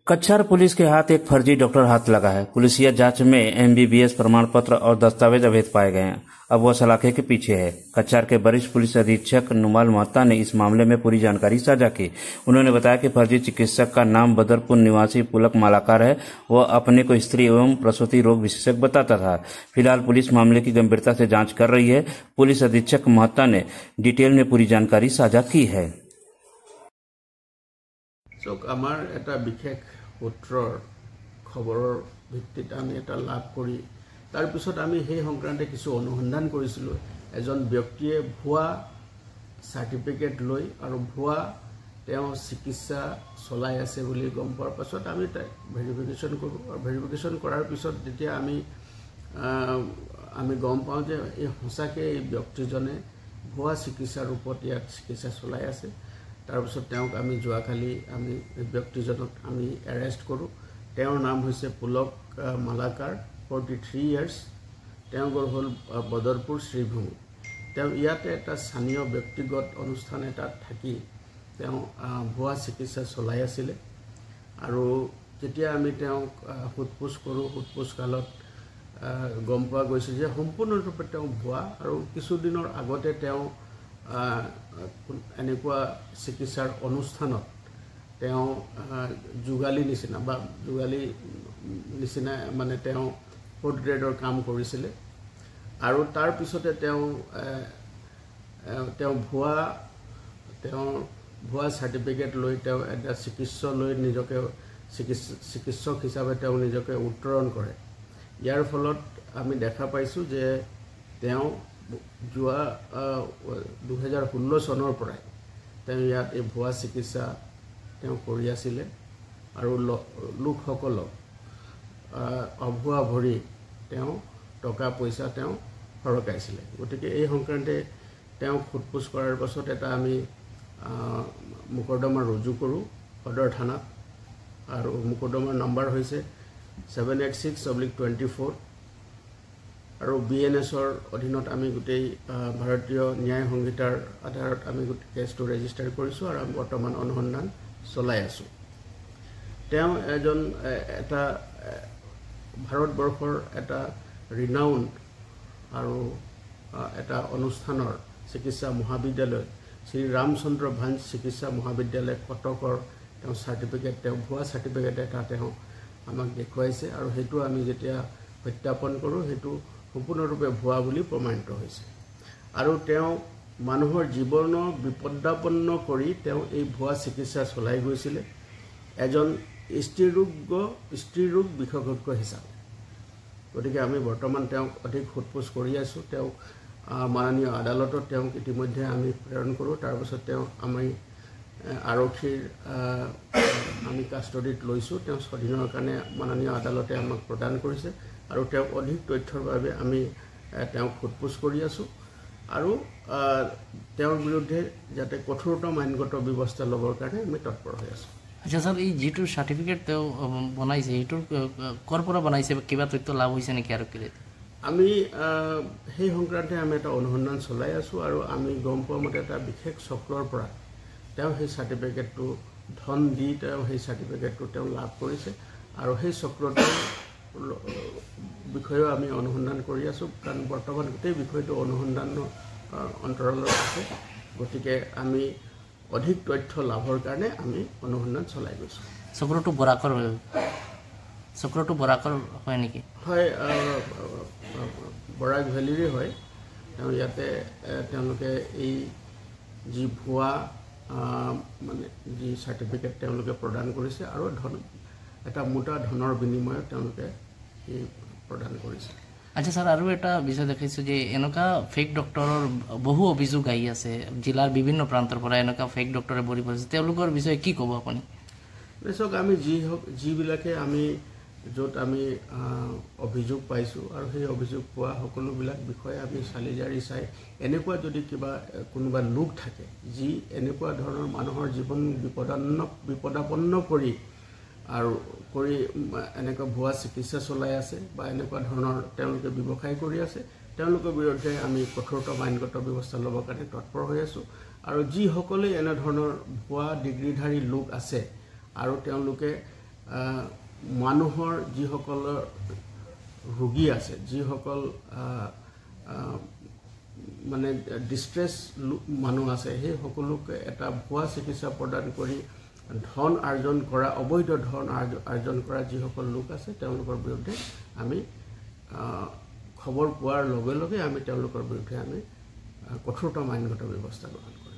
कछार पुलिस के हाथ एक फर्जी डॉक्टर हाथ लगा है। पुलिसिया जांच में एमबीबीएस प्रमाण पत्र और दस्तावेज अवैध पाए गए हैं। अब वह सलाखे के पीछे है। कछार के वरिष्ठ पुलिस अधीक्षक नुमाल महता ने इस मामले में पूरी जानकारी साझा की। उन्होंने बताया कि फर्जी चिकित्सक का नाम बदरपुर निवासी पुलक मालाकार है। वह अपने को स्त्री एवं प्रसूति रोग विशेषज्ञ बताता था। फिलहाल पुलिस मामले की गंभीरता से जाँच कर रही है। पुलिस अधीक्षक महता ने डिटेल में पूरी जानकारी साझा की है। आमार एटा विशेष सूत्ৰৰ खबৰৰ ভিত্তিত আমি এটা লাভ কৰি তাৰ পিছত আমি সেই সংক্ৰান্তে কিছু অনুসন্ধান কৰিছিলোঁ। এজন ব্যক্তিয়ে ভুৱা সাৰ্টিফিকেট লৈ আৰু ভুৱা তেওঁ চিকিৎসা চলাই আছে বুলি গম পোৱাৰ পাছত আমি তাক ভেৰিফিকেশ্যন কৰোঁ। ভেৰিফিকেশ্যন কৰাৰ পিছত যেতিয়া আমি গম পাওঁ যে এই সঁচাকৈ এই ব্যক্তিজনে ভুৱা চিকিৎসাৰ ৰূপত ইয়াত চিকিৎসা চলাই আছে। তাৰপিছত তেওঁক আমি যোৱাকালি আমি ব্যক্তিজনক আমি এৰেষ্ট কৰোঁ। তেওঁৰ নাম হৈছে পুলক মালাকাৰ, 43 ইয়াৰ্ছ। তেওঁ গড় হ'ল বদৰপুৰ শ্ৰীভূমি। তেওঁ ইয়াতে এটা স্থানীয় ব্যক্তিগত অনুষ্ঠান এটাত থাকি তেওঁ ভুৱা চিকিৎসা চলাই আছিলে। আৰু যেতিয়া আমি তেওঁক সোধপোছ কৰোঁ, সোধপোছ কালত গম পোৱা গৈছে যে সম্পূৰ্ণৰূপে তেওঁ ভুৱা। আৰু কিছুদিনৰ আগতে তেওঁ এনেকুৱা চিকিৎসাৰ অনুষ্ঠানত তেওঁ যোগালী নিচিনা মানে তেওঁ 4th গ্ৰেডৰ কাম কৰিছিলে। আৰু তাৰ পিছতে তেওঁ ভুৱা চাৰ্টিফিকেট লৈ তেওঁ এটা চিকিৎসক লৈ নিজকে চিকিৎসক হিচাপে তেওঁ নিজকে উত্তৰণ কৰে। ইয়াৰ ফলত আমি দেখা পাইছোঁ যে তেওঁ যোৱা 2016 চনৰ পৰাই তেওঁ ইয়াত এই ভুৱা চিকিৎসা তেওঁ কৰি আছিলে আৰু লোকসকলক অভুৱা ভৰি তেওঁ টকা পইচা তেওঁ সৰকাইছিলে। গতিকে এই সংক্ৰান্তে তেওঁক সোধপোছ কৰাৰ পাছত এটা আমি মোকৰ্দমা ৰুজু কৰোঁ সদৰ থানাত। আৰু মোকৰ্দমাৰ নম্বৰ হৈছে 786/24। আৰু BNSৰ অধীনত আমি গোটেই ভাৰতীয় ন্যায় সংহিতাৰ আধাৰত আমি গোটেই কেছটো ৰেজিষ্টাৰ কৰিছোঁ আৰু আমি বৰ্তমান অনুসন্ধান চলাই আছোঁ। তেওঁ এটা ভাৰতবৰ্ষৰ এটা ৰিনাউণ্ড আৰু এটা অনুষ্ঠানৰ চিকিৎসা মহাবিদ্যালয় শ্ৰী ৰামচন্দ্ৰ ভাঞ্জ চিকিৎসা মহাবিদ্যালয় কটকৰ তেওঁ চাৰ্টিফিকেট, তেওঁ ভুৱা চাৰ্টিফিকেট এটা তেওঁ আমাক দেখুৱাইছে। আৰু সেইটো আমি যেতিয়া সত্যাপন কৰোঁ সেইটো সম্পূৰ্ণৰূপে ভুৱা বুলি প্ৰমাণিত হৈছে। আৰু তেওঁ মানুহৰ জীৱনৰ বিপদাপন্ন কৰি তেওঁ এই ভুৱা চিকিৎসা চলাই গৈছিলে এজন স্ত্ৰীৰোগ বিশেষজ্ঞ হিচাপে। গতিকে আমি বৰ্তমান তেওঁক অধিক সোধপোছ কৰি আছোঁ। তেওঁক মাননীয় আদালতত তেওঁক ইতিমধ্যে আমি প্ৰেৰণ কৰোঁ। তাৰপিছত তেওঁ আমি আৰক্ষীৰ আমি কাষ্টডিত লৈছোঁ। তেওঁ স্বাধীনৰ কাৰণে মাননীয় আদালতে আমাক প্ৰদান কৰিছে আৰু তেওঁক অধিক তথ্যৰ বাবে আমি তেওঁক সোধপোছ কৰি আছোঁ আৰু তেওঁৰ বিৰুদ্ধে যাতে কঠোৰতম আইনগত ব্যৱস্থা ল'বৰ কাৰণে আমি তৎপৰ হৈ আছোঁ। আচ্ছা স্যাৰ, এই যিটো সাৰ্টিফিকেট তেওঁ বনাইছে এইটোৰ ক'ৰ পৰা বনাইছে, কিবা তথ্য লাভ হৈছে নেকি আৰক্ষীৰ? আমি সেই সংক্ৰান্তে আমি এটা অনুসন্ধান চলাই আছোঁ আৰু আমি গম পোৱা মতে এটা বিশেষ চক্ৰৰ পৰা তেওঁ সেই চাৰ্টিফিকেটটো ধন দি তেওঁ সেই চাৰ্টিফিকেটটো তেওঁ লাভ কৰিছে। আৰু সেই চক্ৰটোৰ বিষয়েও আমি অনুসন্ধান কৰি আছোঁ, কাৰণ বৰ্তমান গোটেই বিষয়টো অনুসন্ধানৰ অন্তৰালত আছে। গতিকে আমি অধিক তথ্য লাভৰ কাৰণে আমি অনুসন্ধান চলাই গৈছোঁ। চক্ৰটো বৰাকৰ হয় নেকি? হয়, বৰাক ভেলীৰে হয়। তেওঁ ইয়াতে তেওঁলোকে এই যি ভুৱা মানে যি চাৰ্টিফিকেট তেওঁলোকে প্ৰদান কৰিছে আৰু এটা মোটা ধনৰ বিনিময়ত তেওঁলোকে এই প্ৰদান কৰিছে। আচ্ছা স্যাৰ, আৰু এটা বিষয় দেখিছোঁ যে এনেকুৱা ফেক ডক্টৰৰ বহু অভিযোগ আহি আছে জিলাৰ বিভিন্ন প্ৰান্তৰ পৰা। এনেকুৱা ফেক ডক্টৰে ভৰি পৰিছে, তেওঁলোকৰ বিষয়ে কি ক'ব আপুনি? চাওক, আমি যিবিলাকে আমি য'ত আমি অভিযোগ পাইছোঁ আৰু সেই অভিযোগ পোৱা সকলোবিলাক বিষয়ে আমি চালি জাৰি চাই এনেকুৱা যদি কোনোবা লোক থাকে যি এনেকুৱা ধৰণৰ মানুহৰ জীৱন বিপদাপন্ন কৰি এনেকুৱা ভুৱা চিকিৎসা চলাই আছে বা এনেকুৱা ধৰণৰ তেওঁলোকে ব্যৱসায় কৰি আছে, তেওঁলোকৰ বিৰুদ্ধে আমি কঠোৰতম আইনগত ব্যৱস্থা ল'বৰ কাৰণে তৎপৰ হৈ আছোঁ। আৰু যিসকলে এনেধৰণৰ ভুৱা ডিগ্ৰীধাৰী লোক আছে আৰু তেওঁলোকে মানুহৰ যিসকল ৰোগী আছে, যিসকল মানে ডিষ্ট্ৰেছ মানুহ আছে, সেই সকলোকে এটা ভুৱা চিকিৎসা প্ৰদান কৰি ধন আৰ্জন কৰা, অবৈধ ধন আৰ্জন কৰা যিসকল লোক আছে তেওঁলোকৰ বিৰুদ্ধে আমি খবৰ পোৱাৰ লগে লগে আমি তেওঁলোকৰ বিৰুদ্ধে আমি কঠোৰতম আইনগত ব্যৱস্থা গ্ৰহণ কৰোঁ।